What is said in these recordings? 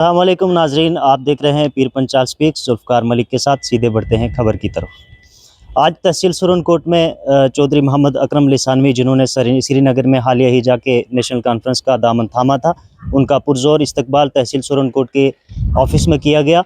अस्सलाम वालेकुम नाजरीन, आप देख रहे हैं पीर पंचाल स्पीक्स। जुल्फ़कार मलिक के साथ सीधे बढ़ते हैं खबर की तरफ। आज तहसील सुरनकोट में चौधरी मोहम्मद अकरम लिसानवी, जिन्होंने श्रीनगर में हालिया ही जाके नेशनल कॉन्फ्रेंस का दामन थामा था, उनका पुरजोर इस्तकबाल तहसील सुरनकोट के ऑफिस में किया गया।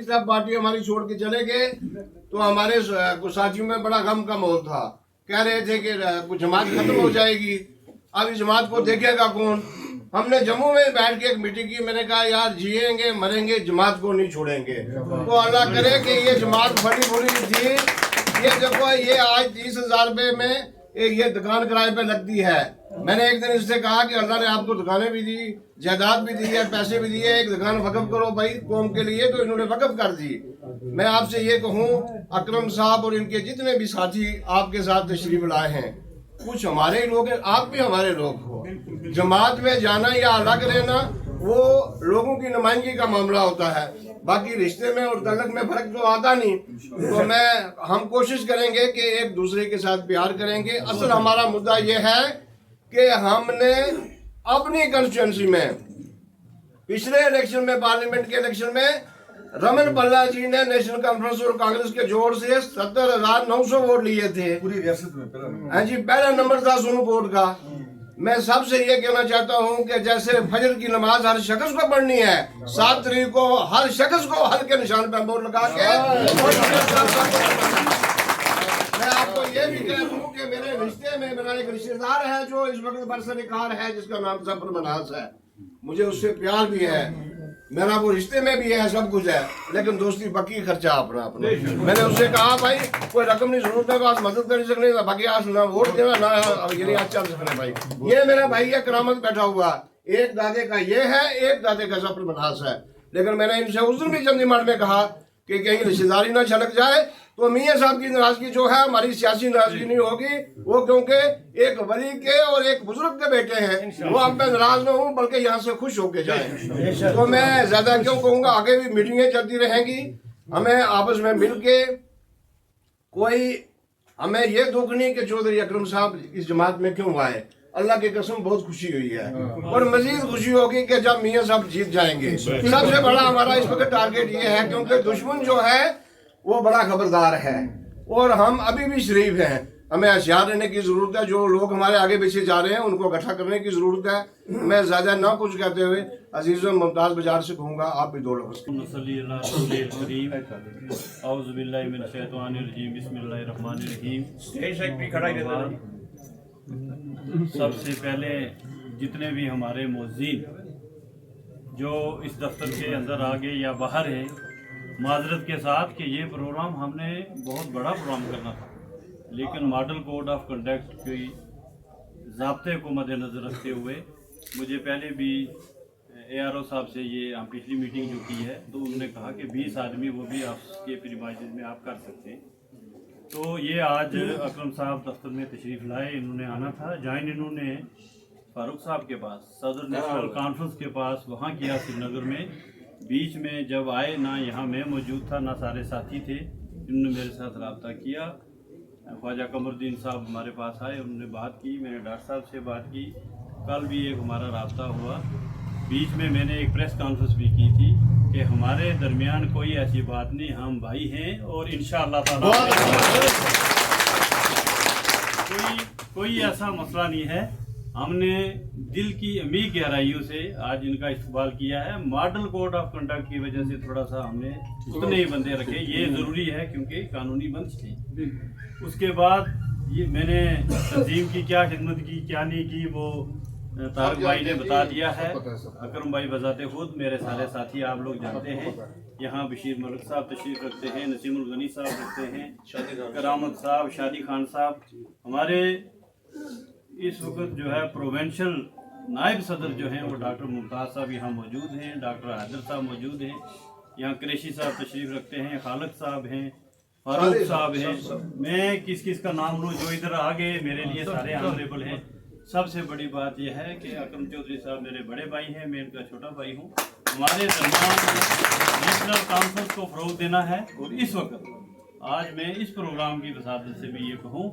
साहब पार्टी हमारी छोड़ के चले गए तो हमारे कुछ साथियों में बड़ा गम का माहौल था। कह रहे थे कि कुछ जमात खत्म हो जाएगी, अब इस जमात को देखेगा कौन। हमने जम्मू में बैठ के एक मीटिंग की, मैंने कहा यार जिएंगे मरेंगे जमात को नहीं छोड़ेंगे। तो अल्लाह करे कि ये जमात बड़ी बुरी थी। ये देखो, ये आज 30,000 रुपये में ये दुकान किराए पे लगती है। मैंने एक दिन इससे कहा कि अल्लाह ने आपको दुकानें भी दी, जायदाद भी दी है, पैसे भी दिए, एक दुकान वक़्फ़ करो भाई कौम के लिए, तो इन्होंने वक़्फ़ कर दी। मैं आपसे ये कहूँ, अकरम साहब और इनके जितने भी साथी आपके साथ तशरीफ लाए हैं, कुछ हमारे लोग हैं, आप भी हमारे लोग हो। जमात में जाना या अलग रहना वो लोगों की नुमाइंदगी का मामला होता है, बाकी रिश्ते में और तल्लक में फ़र्क तो आता नहीं। तो हम कोशिश करेंगे कि एक दूसरे के साथ प्यार करेंगे। असल हमारा मुद्दा ये है कि हमने अपनी कंस्टिट्यूंसी में पिछले इलेक्शन में, पार्लियामेंट के इलेक्शन में, रमन बल्ला जी ने नेशनल कॉन्फ्रेंस और कांग्रेस के जोड़ से 70,900 वोट लिए थे पूरी रियासत में। हाँ जी, पहला नंबर था सोनूकोट का। मैं सबसे ये कहना चाहता हूँ कि जैसे फजर की नमाज हर शख्स को पढ़नी है, 7 तारीख को हर शख्स को हल के निशान पर मोहर लगा के मैं आपको ये भी कह दूं कि मेरे रिश्ते में मेरा एक रिश्तेदार है जो इस वक्त बरसनिकार है, जिसका नाम जफर मनास है। मुझे उससे प्यार भी है, मेरा वो रिश्ते में भी है, सब कुछ है, लेकिन दोस्ती बाकी खर्चा अपना अपना। मैंने उससे कहा भाई कोई रकम नहीं जरूरत है, बस मदद कर सकने, बाकी आज ना वोट देना ना ये नहीं आज चल सकने भाई। ये मेरा भाई है करामत बैठा हुआ, एक दादे का ये है, एक दादे का जफर मनास है। लेकिन मैंने इनसे उस दिन भी चंदीमार में कहा कि कहीं रिश्तेदारी ना छलक जाए, तो मियाँ साहब की नाराजगी जो है हमारी सियासी नाराजगी नहीं होगी, वो क्योंकि एक वली के और एक बुजुर्ग के बेटे हैं, वो हम पे नाराज न हूँ बल्कि यहाँ से खुश होके जाए। तो मैं ज्यादा क्यों कहूँगा, आगे भी मीटिंगें चलती रहेंगी, हमें आपस में मिल के कोई हमें ये दुख नहीं कि चौधरी अकरम साहब इस जमात में क्यों आए। अल्लाह की कसम बहुत खुशी हुई है और मजीद खुशी होगी कि जब मियाँ साहब जीत जाएंगे। सबसे बड़ा हमारा इस वक्त टारगेट ये है, क्योंकि दुश्मन जो है वो बड़ा खबरदार है और हम अभी भी शरीफ हैं। हमें होशियार रहने की जरूरत है, जो लोग हमारे आगे पीछे जा रहे हैं उनको इकट्ठा करने की जरूरत है। मैं ज्यादा ना कुछ कहते हुए अजीज़ मुमताज बाजार से कहूँगा आप भी दो लफ्ज़। सबसे पहले जितने भी हमारे मुअज़्ज़िन जो इस दफ्तर के अंदर आ गए या बाहर हैं, माजरत के साथ कि ये प्रोग्राम हमने बहुत बड़ा प्रोग्राम करना था, लेकिन मॉडल कोड ऑफ कंडक्ट के ज़ाब्ते को मद्देनज़र रखते हुए मुझे पहले भी ARO साहब से ये हम पिछली मीटिंग जो की है, तो उन्होंने कहा कि 20 आदमी वो भी आपके प्रीमाइसेस में आप कर सकते हैं। तो ये आज अकरम साहब दफ्तर में तशरीफ़ लाए, इन्होंने आना था। जॉइन इन्होंने फारूक साहब के पास, सदर नेशनल कॉन्फ्रेंस के पास वहाँ किया श्रीनगर में। बीच में जब आए ना यहाँ मैं मौजूद था ना सारे साथी थे, इन्होंने मेरे साथ रब्ता किया। ख्वाजा कमरुद्दीन साहब हमारे पास आए, उन्होंने बात की, मैंने डॉक्टर साहब से बात की, कल भी एक हमारा रब्ता हुआ। बीच में मैंने एक प्रेस कॉन्फ्रेंस भी की थी कि हमारे दरमियान कोई ऐसी बात नहीं, हम भाई हैं और इंशाअल्लाह ताला कोई ऐसा मसला नहीं है। हमने दिल की अमीर गहराइयों से आज इनका इस्तेमाल किया है। मॉडल कोड ऑफ कंडक्ट की वजह से थोड़ा सा हमने उतने ही बंदे रखे, ये ज़रूरी है क्योंकि कानूनी बंद थे। उसके बाद ये मैंने तंजीम की क्या खिदमत की क्या नहीं की वो तारक भाई ने बता दिया है। अकरम भाई बजाते खुद, मेरे सारे साथी आप लोग जानते हैं। यहाँ बशीर मलिक साहब तशरीफ़ रखते हैं, नसीमुल गनी साहब रखते हैं, करामत साहब, शादी खान साहब। हमारे इस वक्त जो है प्रोविंशियल नायब सदर जो हैं वो डॉक्टर मुमताज़ साहब यहाँ मौजूद हैं, डॉक्टर हैदर साहब मौजूद हैं, यहाँ कुरैशी साहब तशरीफ़ रखते हैं, खालिद साहब हैं, फारूक साहब हैं। मैं किस किस का नाम लूँ, जो इधर आ गए मेरे लिए सारे ऑनरेबल हैं। सबसे बड़ी बात यह है कि अकरम चौधरी साहब मेरे बड़े भाई हैं, मैं इनका छोटा भाई हूँ। हमारे दरमियान नेशनल कॉन्फ्रेंस को फ़रोग़ देना है और इस वक्त आज मैं इस प्रोग्राम की वसादत से भी ये कहूँ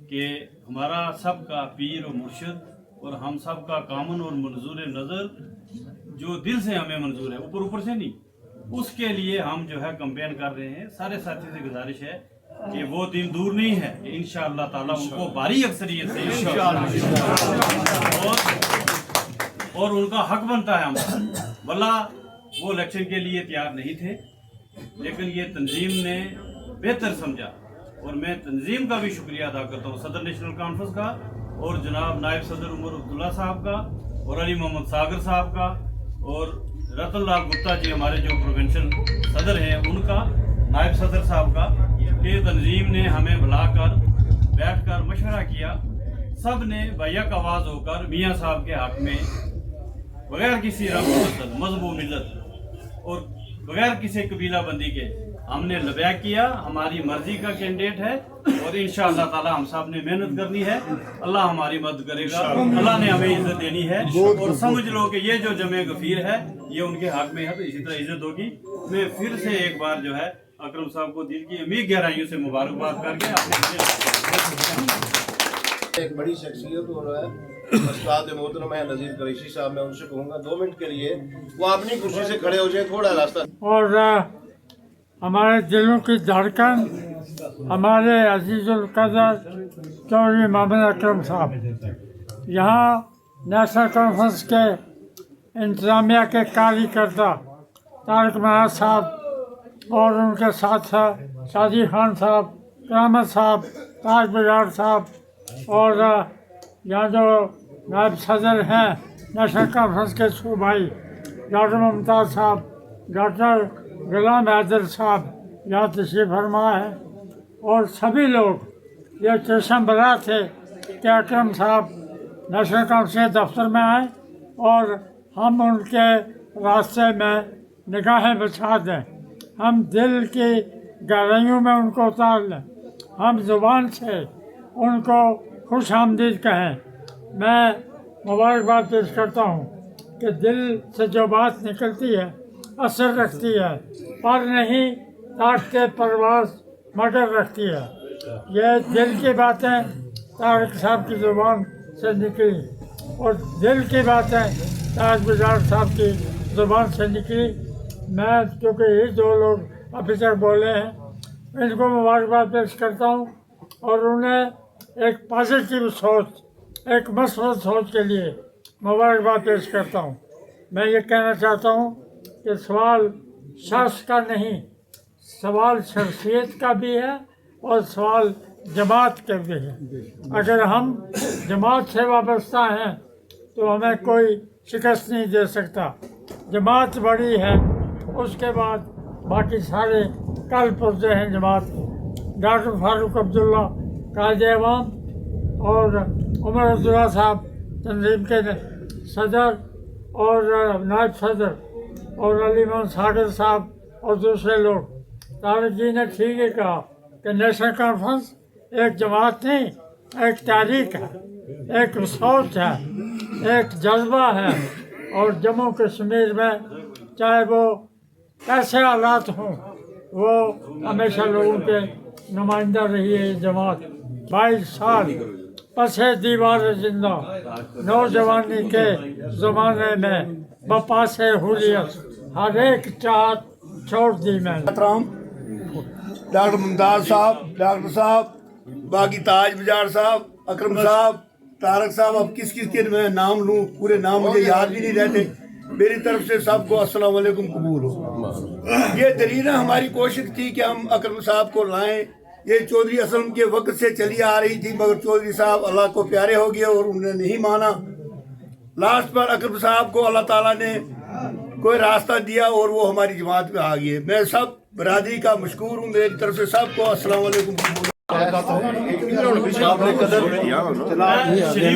कि हमारा सबका पीर और मुर्शिद और हम सब का कामन और मंजूर नज़र जो दिल से हमें मंजूर है, ऊपर ऊपर से नहीं, उसके लिए हम जो है कैंपेन कर रहे हैं। सारे साथी से गुजारिश है कि वो दिन दूर नहीं है कि इंशाअल्लाह ताला उनको भारी अक्सरियत से और उनका हक बनता है हमारा। वल्ला वो इलेक्शन के लिए तैयार नहीं थे, लेकिन ये तंजीम ने बेहतर समझा और मैं तंजीम का भी शुक्रिया अदा करता हूँ, सदर नेशनल कॉन्फ्रेंस का और जनाब नायब सदर उमर अब्दुल्ला साहब का और अली मोहम्मद सागर साहब का और रतन लाल गुप्ता जी हमारे जो प्रोविंशियल सदर हैं उनका, नायब सदर साहब का, कि तंजीम ने हमें बुलाकर बैठकर मशवरा किया। सब ने बैक आवाज़ होकर मियाँ साहब के हक़ में बगैर किसी रंग मजहब व मिलत और बगैर किसी कबीला बंदी के हमने लबैक किया। हमारी मर्जी का कैंडिडेट है और इंशाअल्लाह ताला हम सब ने मेहनत करनी है। अल्लाह हमारी मदद करेगा, अल्लाह ने हमें इज्जत देनी है और समझ लो कि ये जो जमे गफीर है ये उनके हक में है, तो इसी तरह इज्जत होगी। मैं फिर से एक बार जो है अकरम साहब को दिल की अमीर गहराइयों से मुबारकबाद करके एक बड़ी शख्सियत और उस्ताद मोहतरम है नज़ीर कुरैशी साहब, मैं उनसे कहूँगा 2 मिनट के लिए वो अपनी कुर्सी से खड़े हो जाए, थोड़ा रास्ता। और हमारे दिलों की धड़कन हमारे अजीजुल कदर चौधरी मोहम्मद अकरम साहब, यहाँ नेशनल कॉन्फ्रेंस के इंतज़ामिया के कार्यकर्ता तारक महाराज साहब और उनके साथ शादी खान साहब, करामत साहब, ताज बजार साहब और यहाँ जो नायब सदर हैं नेशनल कॉन्फ्रेंस के सूबाई डॉक्टर मुमताज़ साहब, डॉक्टर गुलाम हैदर साहब यहाँ तशरीफ़ फरमा है और सभी लोग ये चश्म बरा थे कि अकरम साहब नेशनल कॉन्फ्रेंस के दफ्तर में आए और हम उनके रास्ते में निगाहें बिछा दें, हम दिल की गहराइयों में उनको उतार लें, हम ज़ुबान से उनको खुश आमदीद कहें। मैं मुबारकबाद पेश करता हूँ कि दिल से जो बात निकलती है असर रखती है, पर नहीं ताकते परवाज़ मगर रखती है। ये दिल की बातें तारक साहब की ज़ुबान से निकली और दिल की बातें ताज बजार साहब की ज़ुबान से निकली। मैं क्योंकि ये 2 लोग अभी तक बोले हैं, इनको मुबारकबाद पेश करता हूँ और उन्हें एक पॉजिटिव सोच, एक मस्बत सोच के लिए मुबारकबाद पेश करता हूँ। मैं ये कहना चाहता हूँ कि सवाल शख्स का नहीं, सवाल शख्सियत का भी है और सवाल जमात के भी है। अगर हम जमात से वाबस्ता हैं तो हमें कोई शिकस्त नहीं दे सकता। जमात बड़ी है, उसके बाद बाकी सारे कल पुर्जे हैं जमात के। डॉक्टर फारूक अब्दुल्ला कायदे अवाम और उमर अब्दुल्ला साहब तंजीम के सदर और नायब सदर और अली मोहम्मद सागर साहब और दूसरे लोग। तारक जी ने ठीक ही कहा कि नेशनल कॉन्फ्रेंस एक जमात नहीं, एक तारीख है, एक सोच है, एक जज्बा है और जम्मू कश्मीर में चाहे वो कैसे हालात हों वो हमेशा लोगों के नुमाइंदा रही है। जमात 22 साल पसे दीवार जिंदा, नौजवानी के ज़माने में बपा से हुलियत हर एक चाहत छोड़ दी मैंने। एहतराम डॉक्टर मुमताज़ साहब, डॉक्टर साहब, बाकी ताज बजार साहब, अकरम साहब, तारक साहब, अब किस किस के मैं नाम लूँ, पूरे नाम मुझे याद भी नहीं रहते। मेरी तरफ से सबको अस्सलाम वालेकुम कबूल हो। ये दरीना हमारी कोशिश थी कि हम अकरम साहब को लाएं। ये चौधरी असलम के वक्त से चली आ रही थी, मगर चौधरी साहब अल्लाह को प्यारे हो गए और उन्होंने नहीं माना। लास्ट पर अकरम साहब को अल्लाह ताला ने कोई रास्ता दिया और वो हमारी जमात में आ गए। मैं सब बरादरी का मशकूर हूँ। मेरी तरफ से सबको अस्सलाम वालेकुम कबूल। शरीफ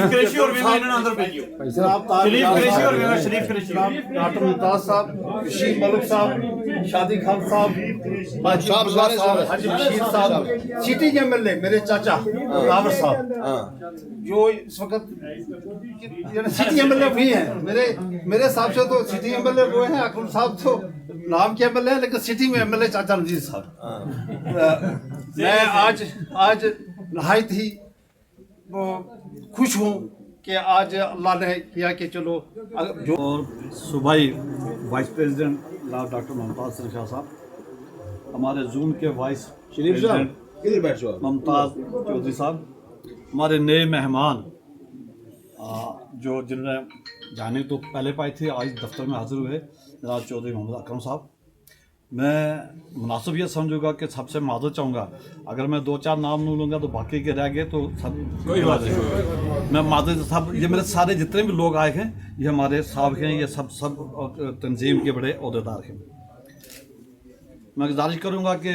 कुरैशी और मैं इन्हें अंदर भेजियो। शरीफ कुरैशी और मैं शरीफ कुरैशी। डॉक्टर मुमताज साहब, बशीर मलिक साहब, शादी खान साहब, हाजी बशीर साहब, सिटी के एमएलए मेरे चाचा रावर साहब, जो इस वक्त सिटी एमएलए भी हैं। मेरे हिसाब से तो सिटी एमएलए वो हैं, अकरम साहब तो नाम के एमएलए हैं, लेकिन सिटी में एमएलए चाचा नजीर साहब। मैं आज नहायत ही खुश हूँ कि आज अल्लाह ने किया कि चलो जो। और सूबाई vice president doctor Mumtaz Shah साहब, हमारे जून के वाइस प्रेसिडेंट मुमताज़ चौधरी साहब, हमारे नए मेहमान जो जिन्होंने जाने तो पहले पाई थी, आज दफ्तर में हाजिर हुए, जनाब चौधरी मोहम्मद अकरम साहब। मैं मुनासिब ये समझूंगा कि सबसे माजरत चाहूँगा, अगर मैं 2-4 नाम नहीं लूँगा तो बाकी के रह गए तो सब कोई बात नहीं। मैं माजरत साहब, ये मेरे सारे जितने भी लोग आए हैं ये हमारे साहब हैं, ये सब तंजीम के बड़े अहदेदार हैं। मैं गुजारिश करूँगा कि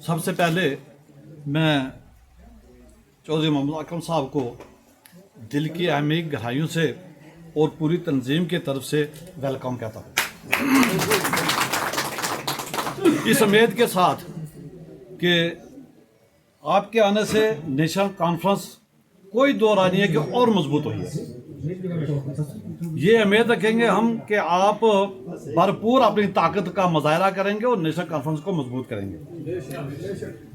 सबसे पहले मैं चौधरी मोहम्मद अकरम साहब को दिल की अहमी गहराइयों से और पूरी तंजीम की तरफ से वेलकम कहता हूँ, इस उम्मीद के साथ कि आपके आने से नेशनल कॉन्फ्रेंस कोई दो राय नहीं है कि और मजबूत हुई है। ये उम्मीद रखेंगे हम कि आप भरपूर अपनी ताकत का मुजाहरा करेंगे और नेशनल कॉन्फ्रेंस को मजबूत करेंगे।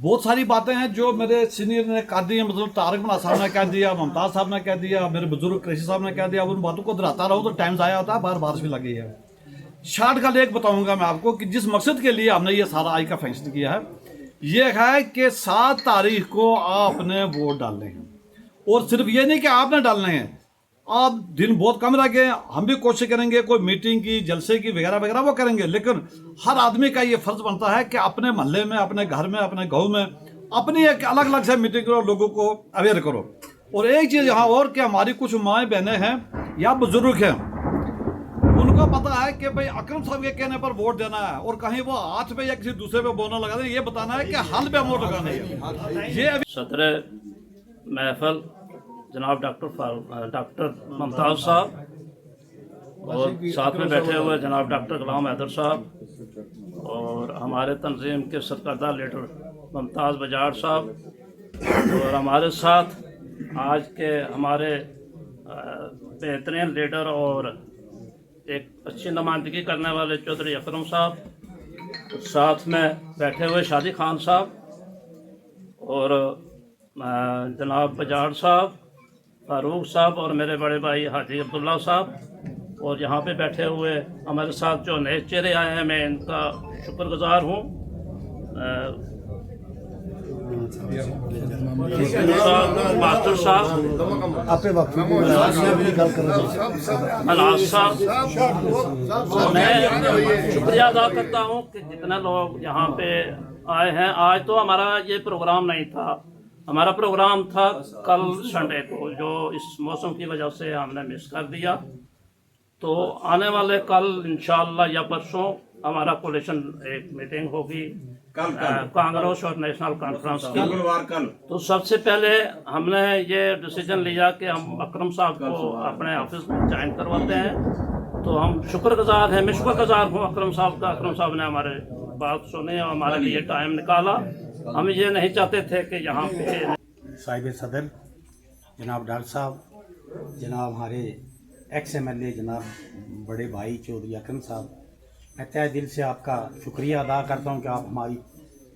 बहुत सारी बातें हैं जो मेरे सीनियर ने कर दी हैं, मतलब तारक मना साहब ने कह दिया, मुमताज़ साहब ने कह दिया, मेरे बुजुर्ग कुरैशी साहब ने कह दिया। उन बातों को दोहराता रहो तो टाइम ज़ाया होता है, बार बारिश भी लगी है। शार्ट का लेख बताऊंगा मैं आपको कि जिस मकसद के लिए हमने ये सारा आज का फंक्शन किया है, ये है कि 7 तारीख को आपने वोट डालने हैं। और सिर्फ ये नहीं कि आपने डालने हैं, आप दिन बहुत कम रह गए, हम भी कोशिश करेंगे, कोई मीटिंग की, जलसे की वगैरह वगैरह वो करेंगे, लेकिन हर आदमी का ये फर्ज बनता है कि अपने मोहल्ले में, अपने घर में, अपने गाँव में अपनी एक अलग अलग से मीटिंग करो, लोगों को अवेयर करो। और एक चीज़ यहाँ और कि हमारी कुछ माएँ बहनें हैं या बुजुर्ग हैं, उनको पता है कि भाई अकरम साहब के कहने पर वोट देना है और कहीं वो हाथ पे या किसी दूसरे पे बोलना लगा दें, ये बताना है कि हल पे वोट लगाना है। ये अभी सदर महफल जनाब डॉक्टर मुमताज़ साहब और साथ में बैठे हुए जनाब डॉक्टर गुलाम हैदर साहब और हमारे तंजीम के सरकर्दा लीडर मुमताज़ बजार साहब और हमारे साथ आज के हमारे बेहतरीन लीडर और एक अच्छी नुमाइंदगी करने वाले चौधरी अकरम साहब, साथ में बैठे हुए शादी खान साहब और जनाब बजार साहब, फारूक साहब और मेरे बड़े भाई हाजी अब्दुल्ला साहब, और यहाँ पे बैठे हुए हमारे साथ जो नए चेहरे आए हैं, मैं इनका शुक्रगुजार हूँ। मास्टर साहब, मनाज साहब, मैं शुक्रिया अदा करता हूँ कि जितने लोग यहाँ पे आए हैं। आज तो हमारा ये प्रोग्राम नहीं था, हमारा प्रोग्राम था कल संडे को, जो इस मौसम की वजह से हमने मिस कर दिया। तो आने वाले कल इंशाअल्लाह या परसों हमारा कोलिशन एक मीटिंग होगी कांग्रेस और नेशनल कॉन्फ्रेंस की। तो सबसे पहले हमने ये डिसीजन लिया कि हम अकरम साहब को अपने ऑफिस में ज्वाइन करवाते हैं। तो हम शुक्रगुजार हैं, मैं शुक्रगुजार हूँ अकरम साहब का। अकरम साहब ने हमारे बात सुनी और हमारे लिए टाइम निकाला। हम ये नहीं चाहते थे कि यहाँ पे साहिब सदर जनाब डॉक्टर साहब, जनाब हमारे एक्स MLA जनाब बड़े भाई चौधरी अकरम साहब, मैं तहे दिल से आपका शुक्रिया अदा करता हूँ कि आप हमारी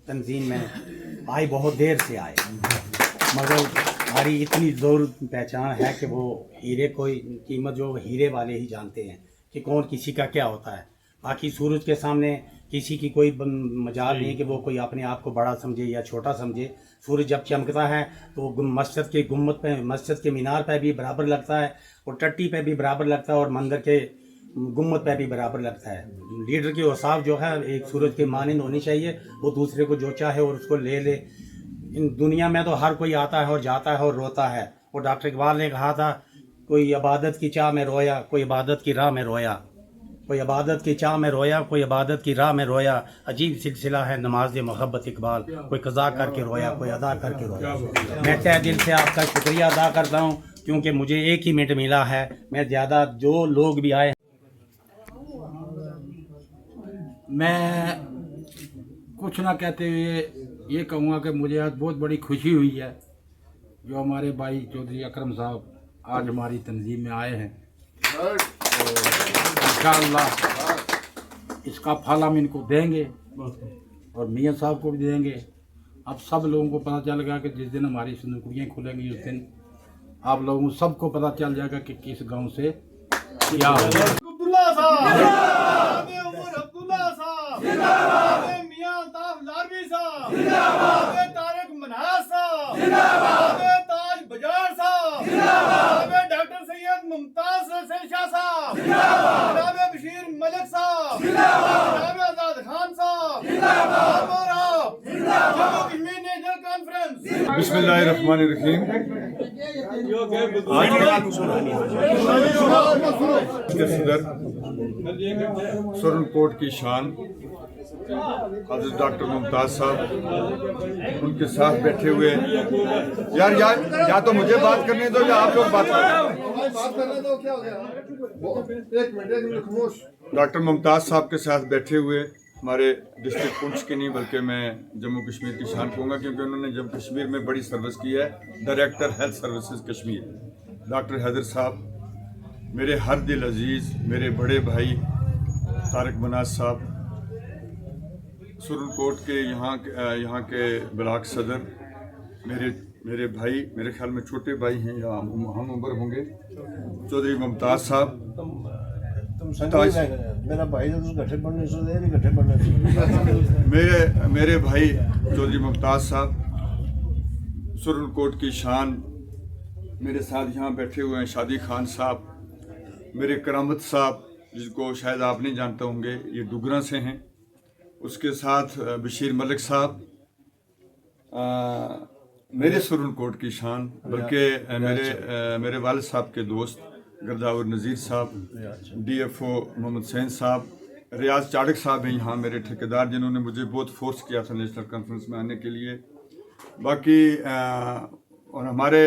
तंजीम में आए, बहुत देर से आए, मगर हमारी इतनी ज़ोर पहचान है कि वो हीरे कोई कीमत जो हीरे वाले ही जानते हैं कि कौन किसी का क्या होता है। बाकी सूरज के सामने किसी की कोई मजाल नहीं कि वो कोई अपने आप को बड़ा समझे या छोटा समझे। सूरज जब चमकता है तो मस्जिद के गुम्बद पे, मस्जिद के मीनार पे भी बराबर लगता है और टट्टी पे भी बराबर लगता है और मंदिर के गुम्बद पे भी बराबर लगता है। लीडर की औसाफ जो है एक सूरज के मानंद होनी चाहिए, वो दूसरे को जो चाहे और उसको ले ले। इन दुनिया में तो हर कोई आता है और जाता है और रोता है। और डॉक्टर इकबाल ने कहा था, कोई इबादत की चाह में रोया, कोई इबादत की राह में रोया, कोई इबादत की चाह में रोया, कोई इबादत की राह में रोया। अजीब सिलसिला है नमाज मोहब्बत इकबाल, कोई कज़ा करके रोया, कोई अदा करके रोया। मैं तहे दिल से आपका शुक्रिया अदा करता हूँ क्योंकि मुझे 1 ही मिनट मिला है। मैं ज़्यादा जो लोग भी आए, मैं कुछ ना कहते हुए ये कहूँगा कि मुझे आज बहुत बड़ी खुशी हुई है जो हमारे भाई चौधरी अकरम साहब आज हमारी तंजीम में आए हैं। इंशाअल्लाह इसका फल हम इनको देंगे और मियाँ साहब को भी देंगे। अब सब लोगों को पता चल गया कि जिस दिन हमारी नौकरियाँ खुलेंगी उस दिन आप लोगों को सबको पता चल जाएगा कि किस गांव से क्या होगा। डॉक्टर सैयद मुमताज शाह साहब, जनाब बशीर मलिक साहब, जनाब आजाद खान साहब, जम्मू कश्मीर नेशनल कॉन्फ्रेंस। बिस्मिल्लाहिर्रहमानिर्रहीम। के सदर सुरनकोट की शान हज़रत डॉक्टर मुमताज साहब उनके साथ बैठे हुए, यार या तो मुझे बात करने दो या आप लोग बात करने दो। क्या हो गया? एक मिनट खामोश। डॉक्टर मुमताज साहब के साथ बैठे हुए हमारे डिस्ट्रिक्ट पुंछ की नहीं बल्कि मैं जम्मू कश्मीर की शान कहूँगा क्योंकि उन्होंने जम्मू कश्मीर में बड़ी सर्विस की है। Director health services Kashmir doctor Haider sahab, मेरे हर दिल अजीज़ मेरे बड़े भाई तारक मनाज साहब, सुरनकोट के यहाँ के ब्लॉक सदर, मेरे भाई, मेरे ख्याल में छोटे भाई हैं या हम उम्र होंगे, चौधरी मुमताज साहब, मेरा भाई गठे पढ़ने से गठे पढ़ने मेरे भाई चौधरी मुमताज साहब, सुरनकोट की शान, मेरे साथ यहाँ बैठे हुए हैं शादी खान साहब, मेरे करामत साहब जिसको शायद आप नहीं जानते होंगे, ये डुगरा से हैं, उसके साथ बशीर मलिक साहब, मेरे सुरनकोट की शान, बल्कि मेरे वालिद साहब के दोस्त गर्दावर नज़ीर साहब, DFO मोहम्मद सैन साहब, रियाज चाड़क साहब हैं यहाँ मेरे ठेकेदार जिन्होंने मुझे बहुत फोर्स किया था नेशनल कॉन्फ्रेंस में आने के लिए। बाकी और हमारे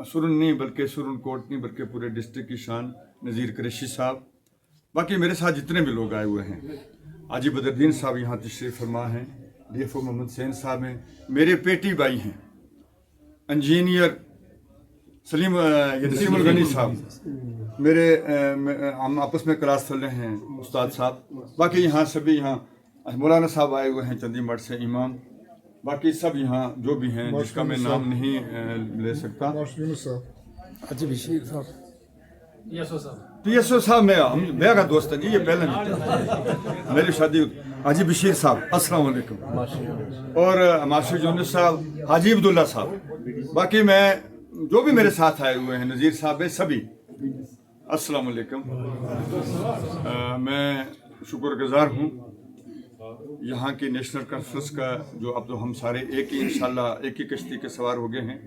सुरन नहीं बल्कि सुरनकोट नहीं बल्कि पूरे डिस्ट्रिक्ट की शान नज़ीर कुरैशी साहब, बाकी मेरे साथ जितने भी लोग आए हुए हैं, आजी बदरुद्दीन साहब यहाँ तशरीफ़ फरमा हैं, DFO मोहम्मद सैन साहब हैं, मेरे पेटी भाई हैं इंजीनियर नसीमुल गनी साहब, मेरे हम आपस में क्लास चल रहे हैं उस्ताद साहब, बाकी यहाँ सभी यहाँ मौलाना साहब आए हुए हैं चंडीगढ़ से इमाम, बाकी सब यहाँ जो भी हैं जिसका मैं नाम नहीं ले सकता। PSO साहब मैं का दोस्त है जी, ये पहले नहीं मेरी शादी हाजी बशीर साहब अस्सलाम वालेकुम, और मास्टर यूनुस साहब, हाजी अब्दुल्ला साहब, बाकी मैं जो भी मेरे साथ आए हुए हैं नज़ीर साहब है सभी, अस्सलाम वालेकुम। मैं शुक्रगुजार हूँ यहाँ की नेशनल कॉन्फ्रेंस का जो अब तो हम सारे एक ही इंशाल्लाह एक ही कश्ती के सवार हो गए हैं।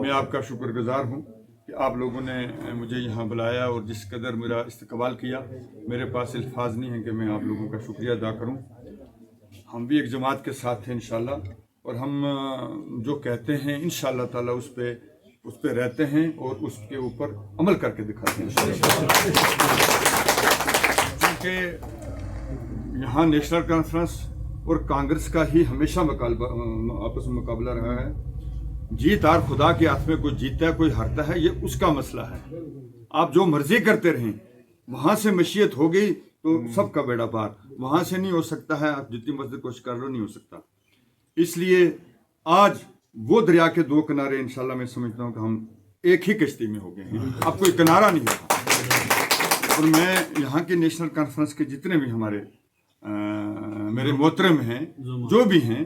मैं आपका शुक्रगुजार हूँ कि आप लोगों ने मुझे यहाँ बुलाया और जिस कदर मेरा इस्तकबाल किया, मेरे पास अल्फाज नहीं है कि मैं आप लोगों का शुक्रिया अदा करूँ। हम भी एक जमात के साथ हैं इंशाल्लाह, और हम जो कहते हैं इंशाल्लाह ताला उस पे रहते हैं और उसके ऊपर अमल करके दिखाते हैं क्योंकि यहाँ नेशनल कॉन्फ्रेंस और कांग्रेस का ही हमेशा आपस में मुकाबला रहा है। जीत हार खुदा के हाथ में, कोई जीतता है कोई हारता है, ये उसका मसला है। आप जो मर्जी करते रहें, वहाँ से मशीयत हो गई तो सबका बेड़ा पार, वहाँ से नहीं हो सकता है, आप जितनी मर्जी कोशिश कर लो नहीं हो सकता। इसलिए आज वो दरिया के दो किनारे इंशाल्लाह मैं समझता हूँ कि हम एक ही कश्ती में हो गए हैं, अब कोई किनारा नहीं रहा। और मैं यहाँ के नेशनल कॉन्फ्रेंस के जितने भी हमारे मेरे मोहतरम हैं, जो भी हैं,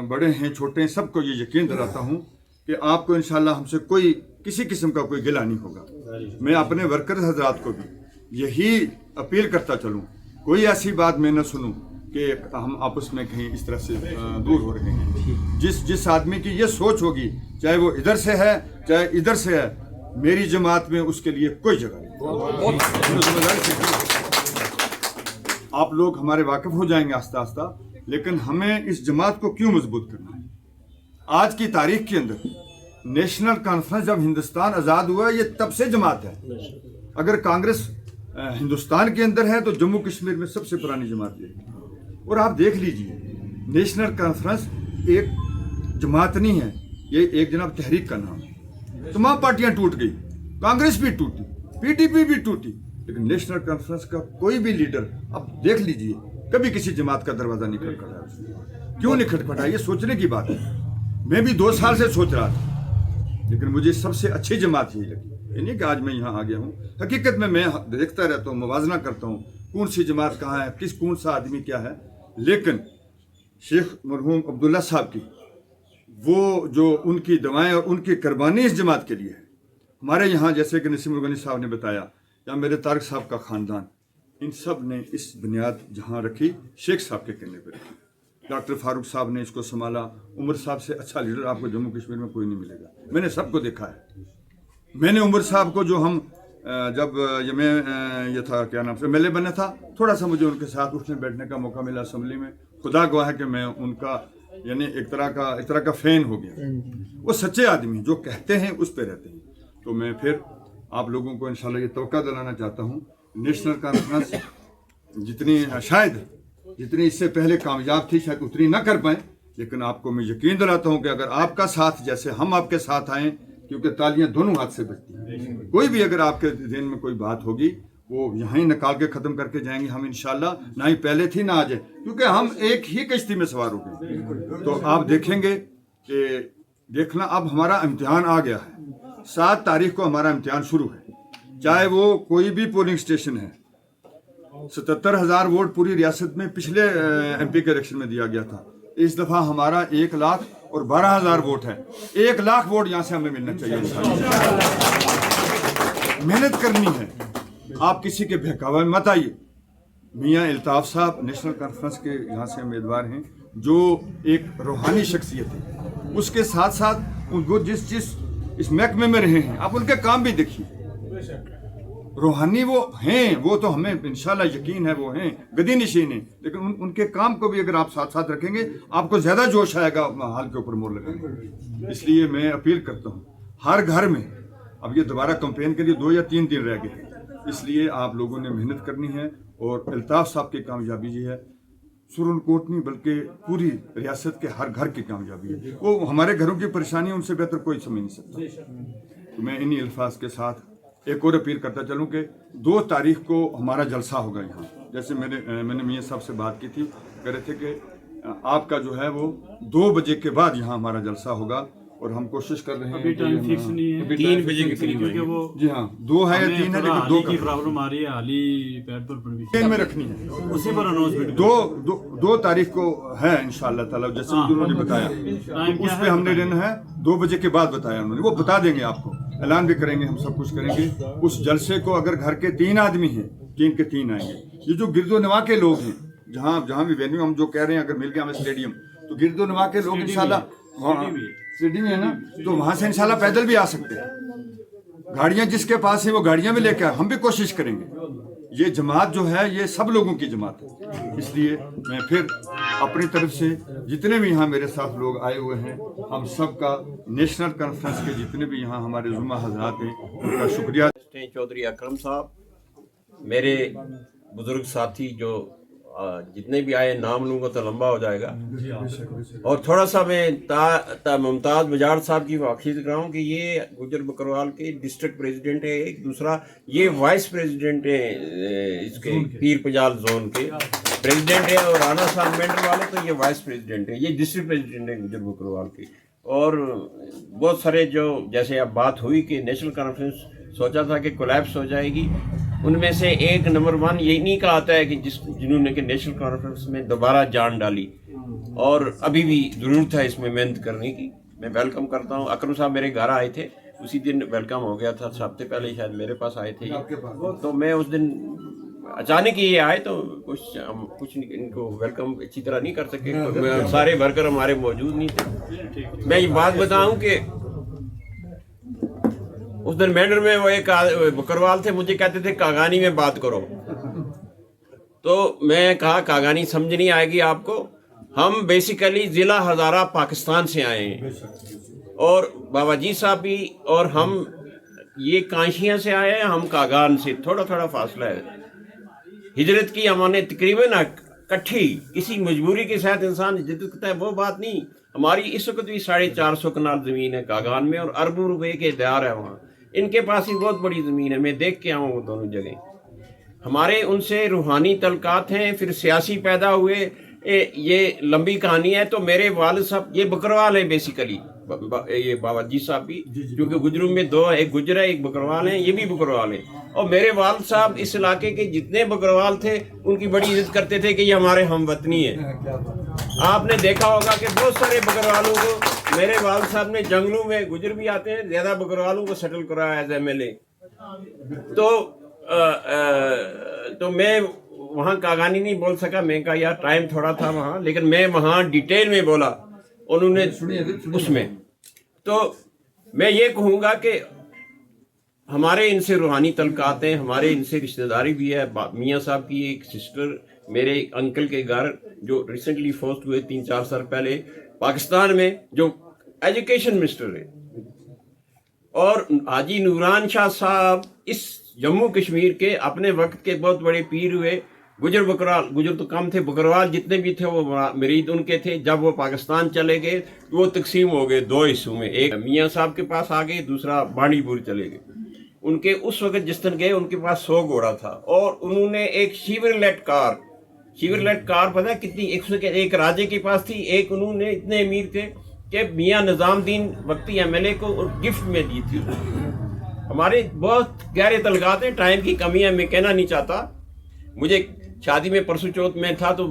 बड़े हैं छोटे हैं, सबको ये यकीन दिलाता हूँ कि आपको इंशाल्लाह हमसे कोई किसी किस्म का कोई गिला नहीं होगा। मैं अपने वर्कर्स हजरात को भी यही अपील करता चलूँ, कोई ऐसी बात मैं न सुनूँ कि हम आपस में कहीं इस तरह से दूर हो रहे हैं। जिस आदमी की ये सोच होगी, चाहे वो इधर से है चाहे इधर से है, मेरी जमात में उसके लिए कोई जगह नहीं। आप लोग हमारे वाकिफ हो जाएंगे आस्ता आस्ता, लेकिन हमें इस जमात को क्यों मजबूत करना है? आज की तारीख के अंदर नेशनल कॉन्फ्रेंस जब हिंदुस्तान आज़ाद हुआ, ये तब से जमात है। अगर कांग्रेस हिंदुस्तान के अंदर है तो जम्मू कश्मीर में सबसे पुरानी जमात ये है। और आप देख लीजिए, नेशनल कॉन्फ्रेंस एक जमात नहीं है, ये एक जनाब तहरीक का नाम है। तमाम पार्टियां टूट गई, कांग्रेस भी टूटी, पीडीपी भी टूटी, लेकिन नेशनल कॉन्फ्रेंस का कोई भी लीडर आप देख लीजिए कभी किसी जमात का दरवाजा नहीं खटखटाया। क्यों नहीं खटखटाया? ये सोचने की बात है। मैं भी 2 साल से सोच रहा था, लेकिन मुझे सबसे अच्छी जमात यही लगी। ये नहीं कि आज मैं यहाँ आ गया हूँ, हकीकत में मैं देखता रहता हूँ, मुवाजना करता हूँ कौन सी जमात कहाँ है, कौन सा आदमी क्या है। लेकिन शेख मरहूम अब्दुल्ला साहब की वो जो उनकी दवाएं और उनकी कुर्बानी इस जमात के लिए है। हमारे यहाँ जैसे कि नसीम गनी साहब ने बताया, या मेरे तारक साहब का ख़ानदान, इन सब ने इस बुनियाद जहाँ रखी शेख साहब के कहने पर रखी। डॉक्टर फारूक साहब ने इसको संभाला। उमर साहब से अच्छा लीडर आपको जम्मू कश्मीर में कोई नहीं मिलेगा। मैंने सबको देखा है। मैंने उमर साहब को जो हम जब ये था क्या नाम से MLA बना था, थोड़ा सा मुझे उनके साथ उठने बैठने का मौका मिला असेंबली में। खुदा गवाह है कि मैं उनका यानी एक तरह का फैन हो गया। वो सच्चे आदमी जो कहते हैं उस पर रहते हैं। तो मैं फिर आप लोगों को इंशाल्लाह ये तवक्का दिलाना चाहता हूँ, नेशनल कॉन्फ्रेंस जितनी इससे पहले कामयाब थी शायद उतनी ना कर पाए, लेकिन आपको मैं यकीन दिलाता हूँ कि अगर आपका साथ जैसे हम आपके साथ आएँ, क्योंकि तालियां दोनों हाथ से बजती हैं, कोई भी अगर आपके दिन में कोई बात होगी वो यहाँ ही निकाल के ख़त्म करके जाएंगे हम इंशाल्लाह। ना ही पहले थी ना आज है, क्योंकि हम एक ही कश्ती में सवार हो गए। तो आप देखेंगे कि देखना अब हमारा इम्तिहान आ गया है। 7 तारीख को हमारा इम्तिहान शुरू है। चाहे वो कोई भी पोलिंग स्टेशन है, 77,000 वोट पूरी रियासत में पिछले MP के इलेक्शन में दिया गया था। इस दफ़ा हमारा 1,12,000 वोट है। 1 लाख वोट यहाँ से हमें मिलना चाहिए। मेहनत करनी है, आप किसी के बहकावे में मत आइए। मियाँ अल्ताफ साहब नेशनल कॉन्फ्रेंस के यहाँ से उम्मीदवार हैं, जो एक रूहानी शख्सियत है। उसके साथ साथ वो जिस इस महकमे में रहे हैं, आप उनके काम भी देखिए। रूहानी वो हैं, वो तो हमें इंशाल्लाह यकीन है वो हैं, गदी नशीन हैं, लेकिन उनके काम को भी अगर आप साथ साथ रखेंगे आपको ज़्यादा जोश आएगा हाल के ऊपर मोड़ लगाने। इसलिए मैं अपील करता हूँ हर घर में, अब ये दोबारा कैंपेन के लिए 2 या 3 दिन रह गए, इसलिए आप लोगों ने मेहनत करनी है। और अल्ताफ साहब की कामयाबी जी है सुरनकोट नहीं बल्कि पूरी रियासत के हर घर की कामयाबी है। वो हमारे घरों की परेशानी उनसे बेहतर कोई समझ नहीं सकता। तो मैं इन्हीं अल्फाज के साथ एक और अपील करता चलूँ कि 2 तारीख को हमारा जलसा होगा यहाँ। जैसे मैंने मियाँ साहब से बात की थी, कह रहे थे कि आपका जो है वो 2 बजे के बाद यहाँ हमारा जलसा होगा, और हम कोशिश कर रहे हैं। अभी टाइम फिक्स नहीं है, 3 बजे के करीब, क्योंकि वो जी हाँ 2 है या 3 है, लेकिन 2 की प्रॉब्लम आ रही है। हाली पैड पर परमिशन में रखनी है, उसी पर अनाउंसमेंट 2 तारीख को है इंशाल्लाह ताला, जैसे उन्होंने बताया। तो उस पे हमने लेना है 2 बजे के बाद बताया उन्होंने, वो बता देंगे आपको, ऐलान भी करेंगे, हम सब कुछ करेंगे। उस जलसे को अगर घर के 3 आदमी हैं, 3 के 3 आएंगे। ये जो गिरदोनवा के लोग हैं, जहाँ भी वेन्यू हम जो कह रहे हैं, अगर मिल गया हमें स्टेडियम, तो गिरदोनवा के लोग इंशाल्लाह सिटी में है ना, तो वहां से इंशाल्लाह पैदल भी आ सकते हैं। गाड़ियां जिसके पास है वो गाड़ियां भी लेकर, हम भी कोशिश करेंगे। ये जमात जो है ये सब लोगों की जमात है, इसलिए मैं फिर अपनी तरफ से जितने भी यहाँ मेरे साथ लोग आए हुए हैं, हम सब का नेशनल कॉन्फ्रेंस के जितने भी यहाँ हमारे जुम्मा हजरात हैं उनका शुक्रिया। चौधरी अकरम साहब, मेरे बुजुर्ग साथी जो जितने भी आए, नाम लूँगा तो लंबा हो जाएगा, और थोड़ा सा मैं मुमताज़ बजाड़ साहब की वाक़िफ़ कराऊँ कि ये गुजर बकरवाल के डिस्ट्रिक्ट प्रेसिडेंट है, एक दूसरा ये वाइस प्रेसिडेंट है इसके पीर पंजाल जोन के। प्रेसिडेंट है, और राणा साहब मेंढर वाले तो ये वाइस प्रेसिडेंट है, ये डिस्ट्रिक्ट प्रेसिडेंट है गुजर बकरवाल के। और बहुत सारे जो जैसे अब बात हुई कि नेशनल कॉन्फ्रेंस सोचा था कि कोलैप्स हो जाएगी, उनमें से एक नंबर 1 ये नहीं कहता है कि जिन्होंने कि नेशनल कॉन्फ्रेंस में दोबारा जान डाली, और अभी भी ज़रूरत है इसमें मेहनत करने की। मैं वेलकम करता हूँ। अकरम साहब मेरे घर आए थे, उसी दिन वेलकम हो गया था, हफ्ते पहले शायद मेरे पास आए थे, तो मैं उस दिन अचानक ही ये आए तो कुछ इनको वेलकम अच्छी तरह नहीं कर सके, सारे वर्कर हमारे मौजूद नहीं थे। मैं ये बात बताऊं कि उस दिन मेंढर में वो एक बकरवाल थे, मुझे कहते थे कागानी में बात करो, तो मैं कहा कागानी समझ नहीं आएगी आपको, हम बेसिकली ज़िला हज़ारा पाकिस्तान से आए हैं, और बाबा जी साहब भी और हम ये कांशिया से आए हैं, हम कागान से थोड़ा थोड़ा फासला है। हिजरत की हमने तकरीबन इकट्ठी, किसी मजबूरी के साथ इंसान हिजरत करता है वो बात नहीं। हमारी इस वक्त भी 450 कनाल ज़मीन है कागान में, और अरबों रुपए के दार है वहाँ। इनके पास ही बहुत बड़ी ज़मीन है, मैं देख के आऊँ वो दोनों जगह। हमारे उनसे रूहानी तल्कात हैं, फिर सियासी पैदा हुए, ये लंबी कहानी है। तो मेरे वालिद साहब ये बकरवाल है बेसिकली, ये बाबा जी साहब भी, क्योंकि गुजरों में 2, एक गुजर है एक बकरवाल है, ये भी बकरवाल है। और मेरे वालिद साहब इस इलाके के जितने बकरवाल थे उनकी बड़ी इज्जत करते थे कि ये हमारे हमवतनी है। आपने देखा होगा कि बहुत सारे बकरवालों को मेरे वालिद साहब ने, जंगलों में गुजर भी आते हैं, ज़्यादा बकरवालों को सेटल कराया एज MLA। तो मैं वहाँ कागानी नहीं बोल सका, मैं कहा यार टाइम थोड़ा था वहाँ, लेकिन मैं वहाँ डिटेल में बोला उन्होंने उसमें। तो मैं ये कहूँगा कि हमारे इनसे रूहानी तल्कात हैं, हमारे इनसे रिश्तेदारी भी है। मियाँ साहब की एक सिस्टर मेरे अंकल के घर जो रिसेंटली पोस्ट हुए 3-4 साल पहले पाकिस्तान में, जो एजुकेशन मिनिस्टर है, और हाजी नूरान शाह साहब इस जम्मू कश्मीर के अपने वक्त के बहुत बड़े पीर हुए। गुजर बकरवाल, गुजर तो कम थे, बकरवाल जितने भी थे वो मरीद उनके थे। जब वो पाकिस्तान चले गए तो वो तकसीम हो गए 2 हिस्सों में, एक मियाँ साहब के पास आ गए, दूसरा बांडीपुर चले गए। उनके उस वक्त जिस दिन गए उनके पास 100 घोड़ा था, और उन्होंने एक शिवरलेट कार पता है कितनी, एक राजे के पास थी, एक उन्होंने इतने अमीर थे कि मियाँ निज़ामुद्दीन वक्ती MLA को गिफ्ट में दी थी। हमारे बहुत गहरे तलगात हैं, टाइम की कमी है, मैं कहना नहीं चाहता। मुझे शादी में परसों चौथ में था, तो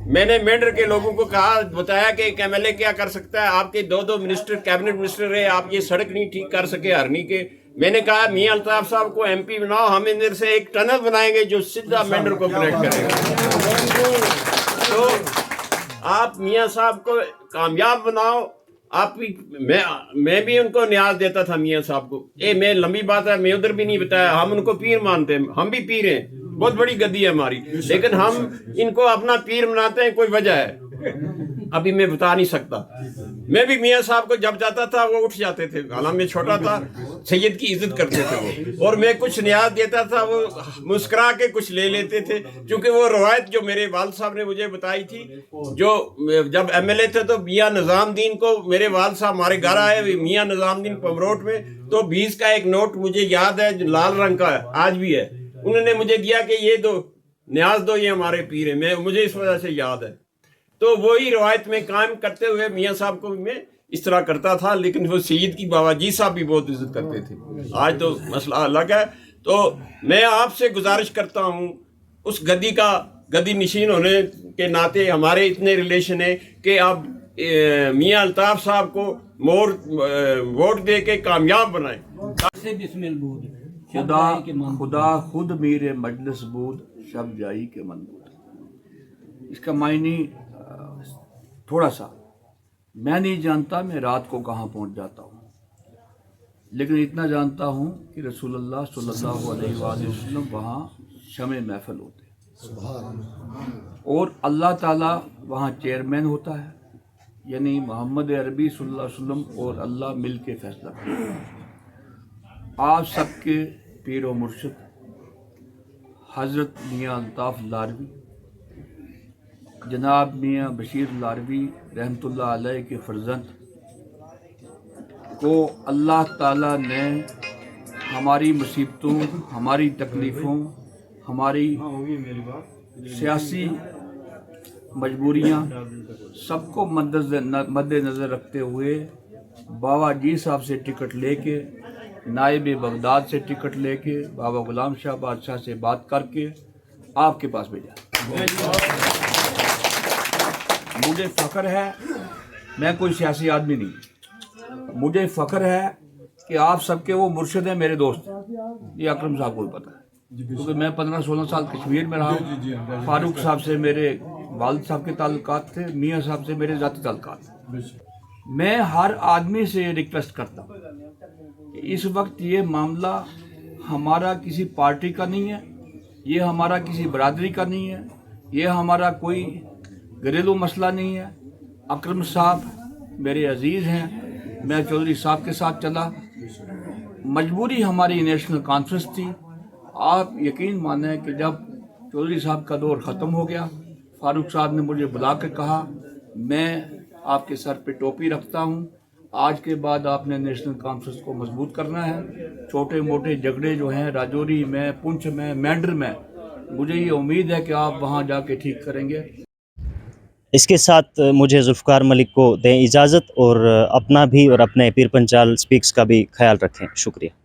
मैंने मेंढर के लोगों को कहा, बताया कि एक MLA क्या कर सकता है, आपके 2 मिनिस्टर कैबिनेट मिनिस्टर है, आप ये सड़क नहीं ठीक कर सके हरनी के। मैंने कहा मियाँ अल्ताफ साहब को MP बनाओ, हम इधर से एक टनल बनाएंगे जो सीधा मेंढर को कनेक्ट करेगा। तो आप मियाँ साहब को कामयाब बनाओ। आप भी, मैं भी उनको न्याज देता था मियाँ साहब को। मैं लंबी बात है, मैं उधर भी नहीं बताया, हम उनको पीर मानते हैं, हम भी पीर हैं, बहुत बड़ी गद्दी है हमारी, लेकिन हम इनको अपना पीर बनाते हैं, कोई वजह है अभी मैं बता नहीं सकता। मैं भी मियाँ साहब को जब जाता था वो उठ जाते थे, हालांकि मैं छोटा था, सैयद की इज्जत करते थे वो, और मैं कुछ न्याज देता था, वो मुस्कुरा के कुछ ले लेते थे, क्योंकि वो रवायत जो मेरे वालिद साहब ने मुझे बताई थी, जो जब MLA थे तो मियाँ निज़ामुद्दीन को मेरे वालिद साहब हमारे घर आए, मियाँ निज़ामुद्दीन पमरोट में, तो 20 का एक नोट मुझे याद है जो लाल रंग का है, आज भी है, उन्होंने मुझे दिया कि ये दो, न्याज दो, ये हमारे पीर है। मुझे इस वजह से याद है। तो वही रवायत में कायम करते हुए मियाँ साहब को मैं इस तरह करता था, लेकिन वो सईद की बाबा जी साहब भी बहुत इज्जत करते थे। आज तो मसला अलग है। तो मैं आपसे गुजारिश करता हूँ, उस गद्दी नशीन होने के नाते हमारे इतने रिलेशन है कि आप मियाँ अल्ताफ साहब को वोट दे के कामयाब बनाएं। खुदा खुद मेरे मजलिस बूद शब जाई के मनबूद। इसका मायने थोड़ा सा, मैं नहीं जानता मैं रात को कहाँ पहुँच जाता हूँ, लेकिन इतना जानता हूँ कि रसूलुल्लाह सल्लल्लाहु अलैहि वसल्लम वहाँ शमे महफिल होते हैं, और अल्लाह ताला वहाँ चेयरमैन होता है, यानी मोहम्मद अरबी सल्लल्लाहु अलैहि वसल्लम और अल्लाह मिल के फैसला करते हैं। आप सबके पीर व मुर्शिद हज़रत मियाँ अल्ताफ़ लारवी, जनाब मियाँ बशीर लारवी रहमतुल्लाह अलैह के फर्जंद को अल्लाह ताला ने हमारी मुसीबतों, हमारी तकलीफ़ों, हमारी सियासी मजबूरियाँ सबको मद्देनज़र रखते हुए बाबा जी साहब से टिकट लेके, नायब बगदाद से टिकट लेके, बाबा गुलाम शाह बादशाह से बात करके आपके पास भेजा। मुझे फ़ख्र है, मैं कोई सियासी आदमी नहीं, मुझे फ़ख्र है कि आप सबके वो मुर्शिद हैं, मेरे दोस्त। ये अकरम साहब को भी पता है, क्योंकि मैं 15-16 साल कश्मीर में रहा हूँ। फारूक साहब से मेरे वालिद साहब के ताल्लुकात थे, मियाँ साहब से मेरे ज़ाती ताल्लुकात थे। मैं हर आदमी से ये रिक्वेस्ट करता हूँ कि इस वक्त ये मामला हमारा किसी पार्टी का नहीं है, ये हमारा किसी बरादरी का नहीं है, ये हमारा कोई घरेलू मसला नहीं है। अकरम साहब मेरे अजीज़ हैं, मैं चौधरी साहब के साथ चला, मजबूरी हमारी नेशनल कॉन्फ्रेंस थी। आप यकीन माने कि जब चौधरी साहब का दौर ख़त्म हो गया, फारूक साहब ने मुझे बुला कर कहा, मैं आपके सर पे टोपी रखता हूँ, आज के बाद आपने नेशनल कॉन्फ्रेंस को मजबूत करना है। छोटे मोटे झगड़े जो हैं राजौरी में, पुंछ में, मेंढर में, मुझे ये उम्मीद है कि आप वहाँ जाके ठीक करेंगे। इसके साथ मुझे जुल्फ़कार मलिक को दें इजाज़त और अपना भी और अपने पीर पंचाल स्पीक्स का भी ख्याल रखें। शुक्रिया।